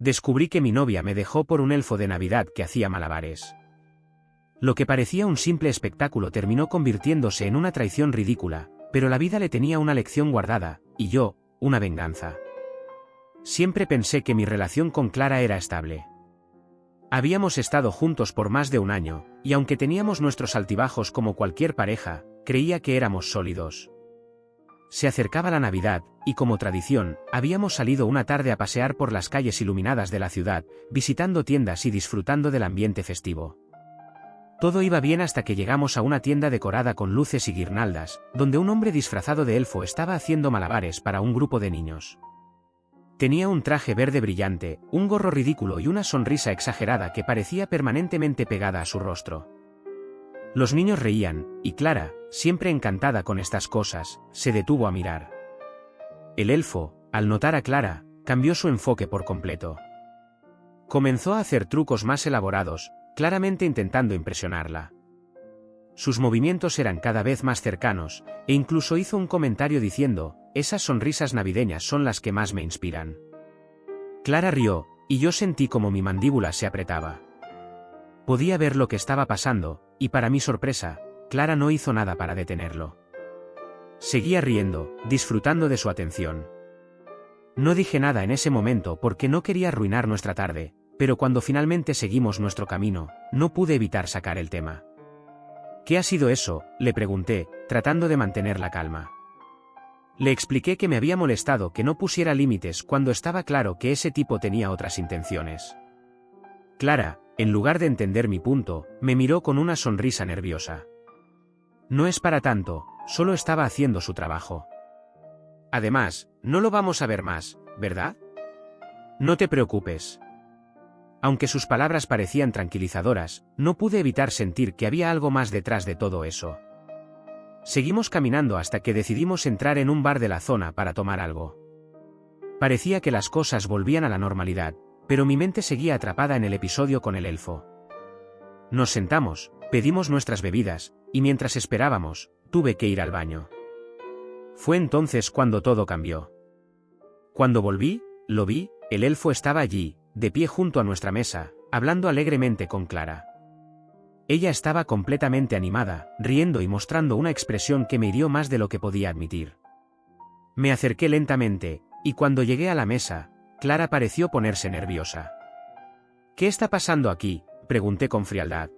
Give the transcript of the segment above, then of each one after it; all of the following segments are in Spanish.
Descubrí que mi novia me dejó por un elfo de Navidad que hacía malabares. Lo que parecía un simple espectáculo terminó convirtiéndose en una traición ridícula, pero la vida le tenía una lección guardada, y yo, una venganza. Siempre pensé que mi relación con Clara era estable. Habíamos estado juntos por más de un año, y aunque teníamos nuestros altibajos como cualquier pareja, creía que éramos sólidos. Se acercaba la Navidad, y como tradición, habíamos salido una tarde a pasear por las calles iluminadas de la ciudad, visitando tiendas y disfrutando del ambiente festivo. Todo iba bien hasta que llegamos a una tienda decorada con luces y guirnaldas, donde un hombre disfrazado de elfo estaba haciendo malabares para un grupo de niños. Tenía un traje verde brillante, un gorro ridículo y una sonrisa exagerada que parecía permanentemente pegada a su rostro. Los niños reían, y Clara, siempre encantada con estas cosas, se detuvo a mirar. El elfo, al notar a Clara, cambió su enfoque por completo. Comenzó a hacer trucos más elaborados, claramente intentando impresionarla. Sus movimientos eran cada vez más cercanos, e incluso hizo un comentario diciendo: «Esas sonrisas navideñas son las que más me inspiran». Clara rió, y yo sentí como mi mandíbula se apretaba. Podía ver lo que estaba pasando, y para mi sorpresa, Clara no hizo nada para detenerlo. Seguía riendo, disfrutando de su atención. No dije nada en ese momento porque no quería arruinar nuestra tarde, pero cuando finalmente seguimos nuestro camino, no pude evitar sacar el tema. «¿Qué ha sido eso?», le pregunté, tratando de mantener la calma. Le expliqué que me había molestado que no pusiera límites cuando estaba claro que ese tipo tenía otras intenciones. Clara, en lugar de entender mi punto, me miró con una sonrisa nerviosa. «No es para tanto, solo estaba haciendo su trabajo. Además, no lo vamos a ver más, ¿verdad? No te preocupes». Aunque sus palabras parecían tranquilizadoras, no pude evitar sentir que había algo más detrás de todo eso. Seguimos caminando hasta que decidimos entrar en un bar de la zona para tomar algo. Parecía que las cosas volvían a la normalidad, pero mi mente seguía atrapada en el episodio con el elfo. Nos sentamos, pedimos nuestras bebidas, y mientras esperábamos, tuve que ir al baño. Fue entonces cuando todo cambió. Cuando volví, lo vi, el elfo estaba allí, de pie junto a nuestra mesa, hablando alegremente con Clara. Ella estaba completamente animada, riendo y mostrando una expresión que me hirió más de lo que podía admitir. Me acerqué lentamente, y cuando llegué a la mesa, Clara pareció ponerse nerviosa. «¿Qué está pasando aquí?», pregunté con frialdad.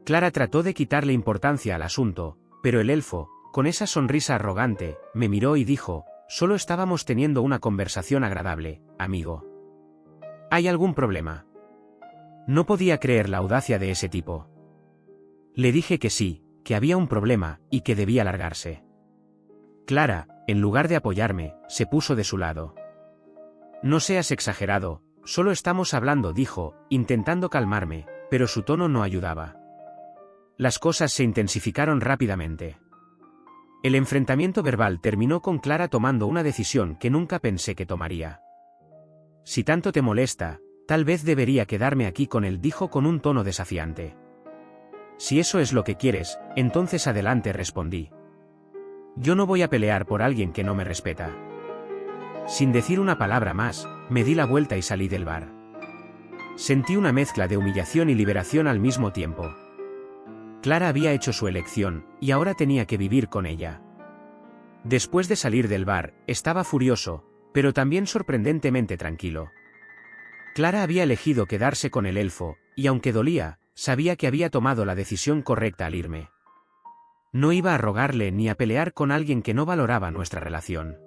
Clara trató de quitarle importancia al asunto, pero el elfo, con esa sonrisa arrogante, me miró y dijo: «Solo estábamos teniendo una conversación agradable, amigo. ¿Hay algún problema?». No podía creer la audacia de ese tipo. Le dije que sí, que había un problema, y que debía largarse. Clara, en lugar de apoyarme, se puso de su lado. «No seas exagerado, solo estamos hablando», dijo, intentando calmarme, pero su tono no ayudaba. Las cosas se intensificaron rápidamente. El enfrentamiento verbal terminó con Clara tomando una decisión que nunca pensé que tomaría. «Si tanto te molesta, tal vez debería quedarme aquí con él», dijo con un tono desafiante. «Si eso es lo que quieres, entonces adelante», respondí. «Yo no voy a pelear por alguien que no me respeta». Sin decir una palabra más, me di la vuelta y salí del bar. Sentí una mezcla de humillación y liberación al mismo tiempo. Clara había hecho su elección, y ahora tenía que vivir con ella. Después de salir del bar, estaba furioso, pero también sorprendentemente tranquilo. Clara había elegido quedarse con el elfo, y aunque dolía, sabía que había tomado la decisión correcta al irme. No iba a rogarle ni a pelear con alguien que no valoraba nuestra relación.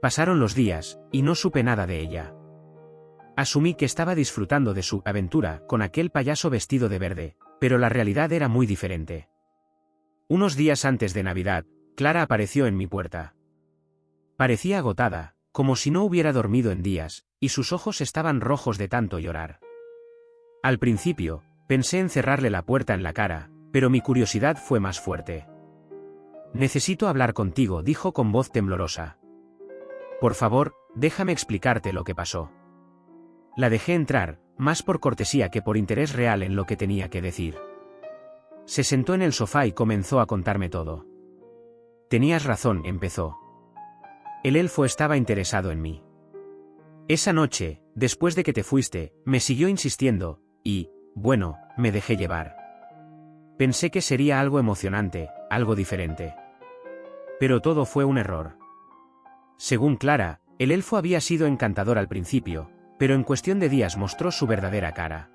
Pasaron los días, y no supe nada de ella. Asumí que estaba disfrutando de su aventura con aquel payaso vestido de verde, pero la realidad era muy diferente. Unos días antes de Navidad, Clara apareció en mi puerta. Parecía agotada, como si no hubiera dormido en días, y sus ojos estaban rojos de tanto llorar. Al principio, pensé en cerrarle la puerta en la cara, pero mi curiosidad fue más fuerte. «Necesito hablar contigo», dijo con voz temblorosa. «Por favor, déjame explicarte lo que pasó». La dejé entrar, más por cortesía que por interés real en lo que tenía que decir. Se sentó en el sofá y comenzó a contarme todo. «Tenías razón», empezó. «El elfo estaba interesado en mí. Esa noche, Después de que te fuiste, me siguió insistiendo, y, bueno, me dejé llevar. Pensé que sería algo emocionante, algo diferente. Pero todo fue un error. Según Clara, el elfo había sido encantador al principio, pero en cuestión de días mostró su verdadera cara.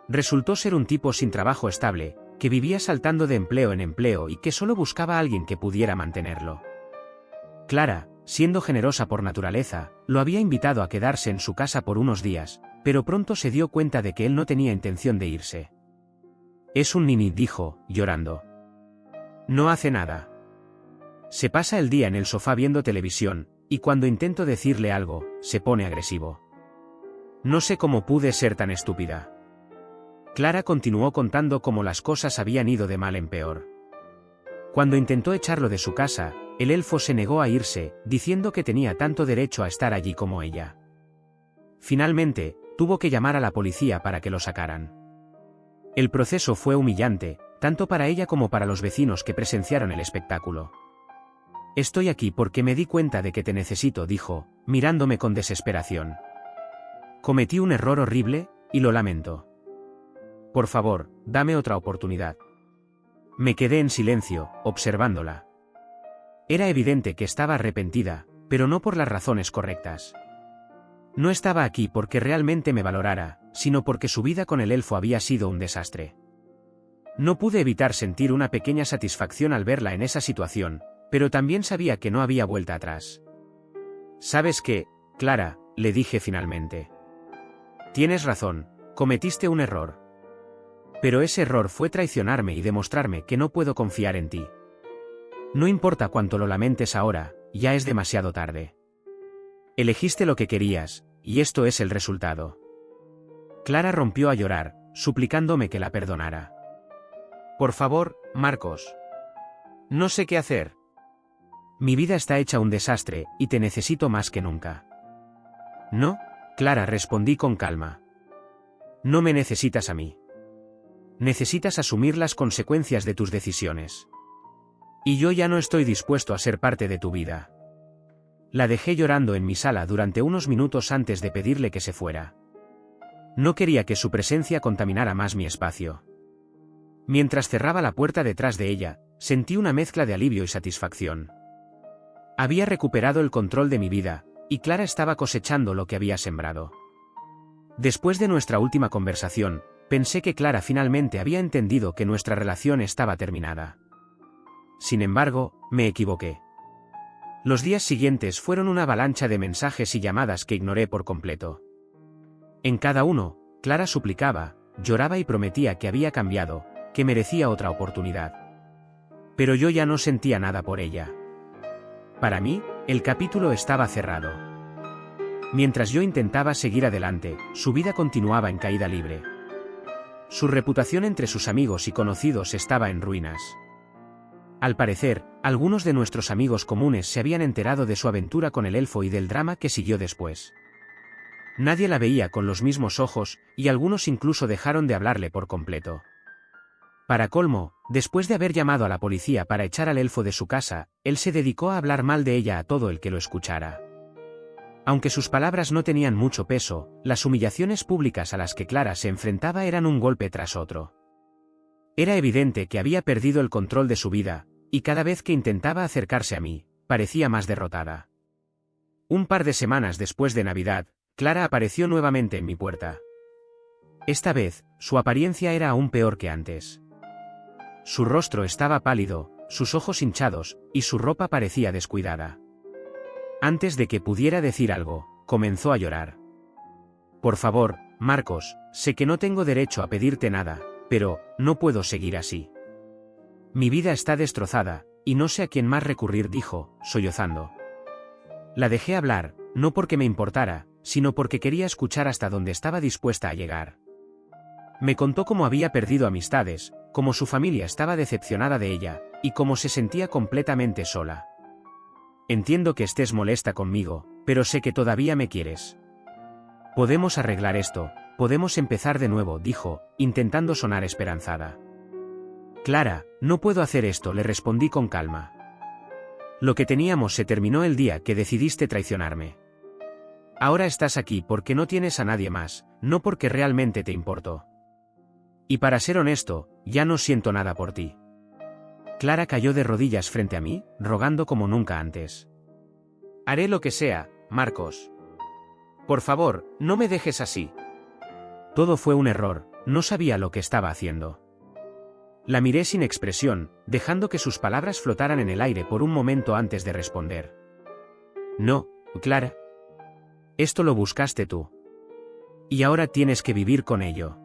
Resultó ser un tipo sin trabajo estable, que vivía saltando de empleo en empleo y que solo buscaba a alguien que pudiera mantenerlo. Clara, siendo generosa por naturaleza, lo había invitado a quedarse en su casa por unos días, pero pronto se dio cuenta de que él no tenía intención de irse. Es un nini, dijo, llorando. No hace nada. Se pasa el día en el sofá viendo televisión, y cuando intento decirle algo, se pone agresivo. No sé cómo pude ser tan estúpida. Clara continuó contando cómo las cosas habían ido de mal en peor. Cuando intentó echarlo de su casa, el elfo se negó a irse, diciendo que tenía tanto derecho a estar allí como ella. Finalmente, tuvo que llamar a la policía para que lo sacaran. El proceso fue humillante, tanto para ella como para los vecinos que presenciaron el espectáculo. Estoy aquí porque me di cuenta de que te necesito, dijo, mirándome con desesperación. Cometí un error horrible, y lo lamento. Por favor, dame otra oportunidad. Me quedé en silencio, observándola. Era evidente que estaba arrepentida, pero no por las razones correctas. No estaba aquí porque realmente me valorara, sino porque su vida con el elfo había sido un desastre. No pude evitar sentir una pequeña satisfacción al verla en esa situación, pero también sabía que no había vuelta atrás. ¿Sabes qué, Clara?, le dije finalmente. Tienes razón, cometiste un error. Pero ese error fue traicionarme y demostrarme que no puedo confiar en ti. No importa cuánto lo lamentes ahora, ya es demasiado tarde. Elegiste lo que querías, y esto es el resultado. Clara rompió a llorar, suplicándome que la perdonara. Por favor, Marcos. No sé qué hacer. Mi vida está hecha un desastre, y te necesito más que nunca. No, Clara, respondí con calma. No me necesitas a mí. Necesitas asumir las consecuencias de tus decisiones. Y yo ya no estoy dispuesto a ser parte de tu vida. La dejé llorando en mi sala durante unos minutos antes de pedirle que se fuera. No quería que su presencia contaminara más mi espacio. Mientras cerraba la puerta detrás de ella, sentí una mezcla de alivio y satisfacción. Había recuperado el control de mi vida, y Clara estaba cosechando lo que había sembrado. Después de nuestra última conversación, pensé que Clara finalmente había entendido que nuestra relación estaba terminada. Sin embargo, me equivoqué. Los días siguientes fueron una avalancha de mensajes y llamadas que ignoré por completo. En cada uno, Clara suplicaba, lloraba y prometía que había cambiado, que merecía otra oportunidad. Pero yo ya no sentía nada por ella. Para mí, el capítulo estaba cerrado. Mientras yo intentaba seguir adelante, su vida continuaba en caída libre. Su reputación entre sus amigos y conocidos estaba en ruinas. Al parecer, algunos de nuestros amigos comunes se habían enterado de su aventura con el elfo y del drama que siguió después. Nadie la veía con los mismos ojos, y algunos incluso dejaron de hablarle por completo. Para colmo, después de haber llamado a la policía para echar al elfo de su casa, él se dedicó a hablar mal de ella a todo el que lo escuchara. Aunque sus palabras no tenían mucho peso, las humillaciones públicas a las que Clara se enfrentaba eran un golpe tras otro. Era evidente que había perdido el control de su vida, y cada vez que intentaba acercarse a mí, parecía más derrotada. Un par de semanas después de Navidad, Clara apareció nuevamente en mi puerta. Esta vez, su apariencia era aún peor que antes. Su rostro estaba pálido, sus ojos hinchados, y su ropa parecía descuidada. Antes de que pudiera decir algo, comenzó a llorar. Por favor, Marcos, sé que no tengo derecho a pedirte nada, pero no puedo seguir así. Mi vida está destrozada, y no sé a quién más recurrir, dijo, sollozando. La dejé hablar, no porque me importara, sino porque quería escuchar hasta dónde estaba dispuesta a llegar. Me contó cómo había perdido amistades, cómo su familia estaba decepcionada de ella, y cómo se sentía completamente sola. Entiendo que estés molesta conmigo, pero sé que todavía me quieres. Podemos arreglar esto, podemos empezar de nuevo, dijo, intentando sonar esperanzada. Clara, no puedo hacer esto, le respondí con calma. Lo que teníamos se terminó el día que decidiste traicionarme. Ahora estás aquí porque no tienes a nadie más, no porque realmente te importo. Y para ser honesto, ya no siento nada por ti. Clara cayó de rodillas frente a mí, rogando como nunca antes. Haré lo que sea, Marcos. Por favor, no me dejes así. Todo fue un error, no sabía lo que estaba haciendo. La miré sin expresión, dejando que sus palabras flotaran en el aire por un momento antes de responder. No, Clara. Esto lo buscaste tú. Y ahora tienes que vivir con ello.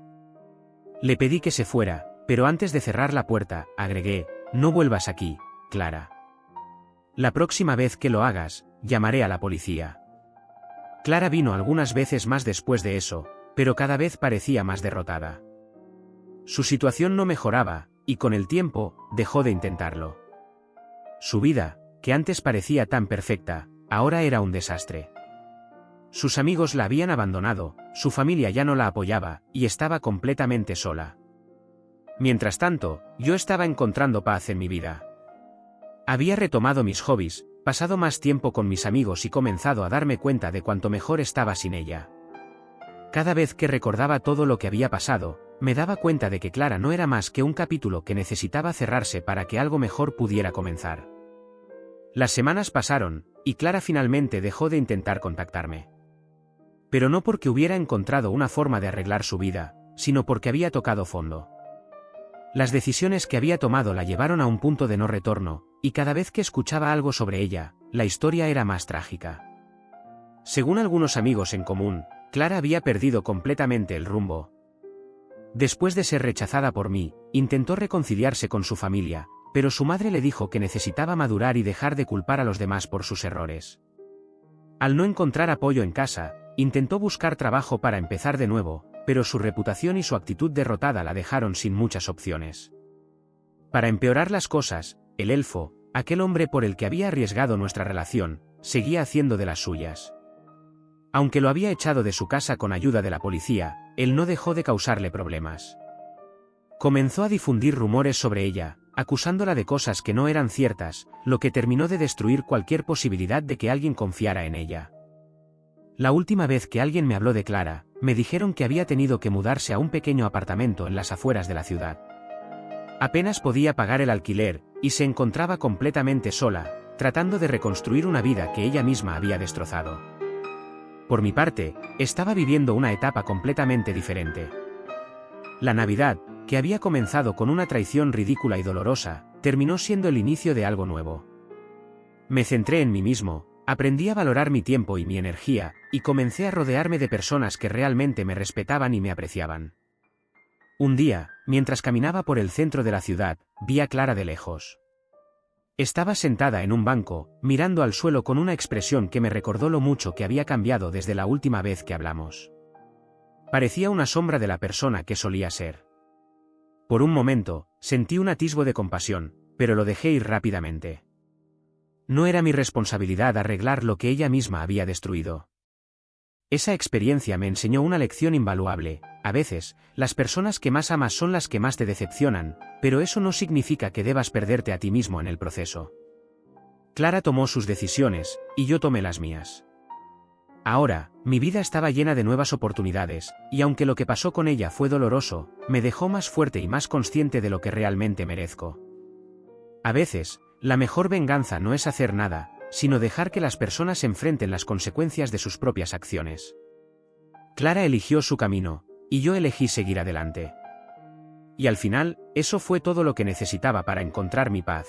Le pedí que se fuera, pero antes de cerrar la puerta, agregué, no vuelvas aquí, Clara. La próxima vez que lo hagas, llamaré a la policía. Clara vino algunas veces más después de eso, pero cada vez parecía más derrotada. Su situación no mejoraba, y con el tiempo, dejó de intentarlo. Su vida, que antes parecía tan perfecta, ahora era un desastre. Sus amigos la habían abandonado, su familia ya no la apoyaba, y estaba completamente sola. Mientras tanto, yo estaba encontrando paz en mi vida. Había retomado mis hobbies, pasado más tiempo con mis amigos y comenzado a darme cuenta de cuánto mejor estaba sin ella. Cada vez que recordaba todo lo que había pasado, me daba cuenta de que Clara no era más que un capítulo que necesitaba cerrarse para que algo mejor pudiera comenzar. Las semanas pasaron, y Clara finalmente dejó de intentar contactarme. Pero no porque hubiera encontrado una forma de arreglar su vida, sino porque había tocado fondo. Las decisiones que había tomado la llevaron a un punto de no retorno, y cada vez que escuchaba algo sobre ella, la historia era más trágica. Según algunos amigos en común, Clara había perdido completamente el rumbo. Después de ser rechazada por mí, intentó reconciliarse con su familia, pero su madre le dijo que necesitaba madurar y dejar de culpar a los demás por sus errores. Al no encontrar apoyo en casa, intentó buscar trabajo para empezar de nuevo, pero su reputación y su actitud derrotada la dejaron sin muchas opciones. Para empeorar las cosas, el elfo, aquel hombre por el que había arriesgado nuestra relación, seguía haciendo de las suyas. Aunque lo había echado de su casa con ayuda de la policía, él no dejó de causarle problemas. Comenzó a difundir rumores sobre ella, acusándola de cosas que no eran ciertas, lo que terminó de destruir cualquier posibilidad de que alguien confiara en ella. La última vez que alguien me habló de Clara, me dijeron que había tenido que mudarse a un pequeño apartamento en las afueras de la ciudad. Apenas podía pagar el alquiler, y se encontraba completamente sola, tratando de reconstruir una vida que ella misma había destrozado. Por mi parte, estaba viviendo una etapa completamente diferente. La Navidad, que había comenzado con una traición ridícula y dolorosa, terminó siendo el inicio de algo nuevo. Me centré en mí mismo, aprendí a valorar mi tiempo y mi energía, y comencé a rodearme de personas que realmente me respetaban y me apreciaban. Un día, mientras caminaba por el centro de la ciudad, vi a Clara de lejos. Estaba sentada en un banco, mirando al suelo con una expresión que me recordó lo mucho que había cambiado desde la última vez que hablamos. Parecía una sombra de la persona que solía ser. Por un momento, sentí un atisbo de compasión, pero lo dejé ir rápidamente. No era mi responsabilidad arreglar lo que ella misma había destruido. Esa experiencia me enseñó una lección invaluable. A veces, las personas que más amas son las que más te decepcionan, pero eso no significa que debas perderte a ti mismo en el proceso. Clara tomó sus decisiones, y yo tomé las mías. Ahora, mi vida estaba llena de nuevas oportunidades, y aunque lo que pasó con ella fue doloroso, me dejó más fuerte y más consciente de lo que realmente merezco. A veces, la mejor venganza no es hacer nada, sino dejar que las personas enfrenten las consecuencias de sus propias acciones. Clara eligió su camino, y yo elegí seguir adelante. Y al final, eso fue todo lo que necesitaba para encontrar mi paz.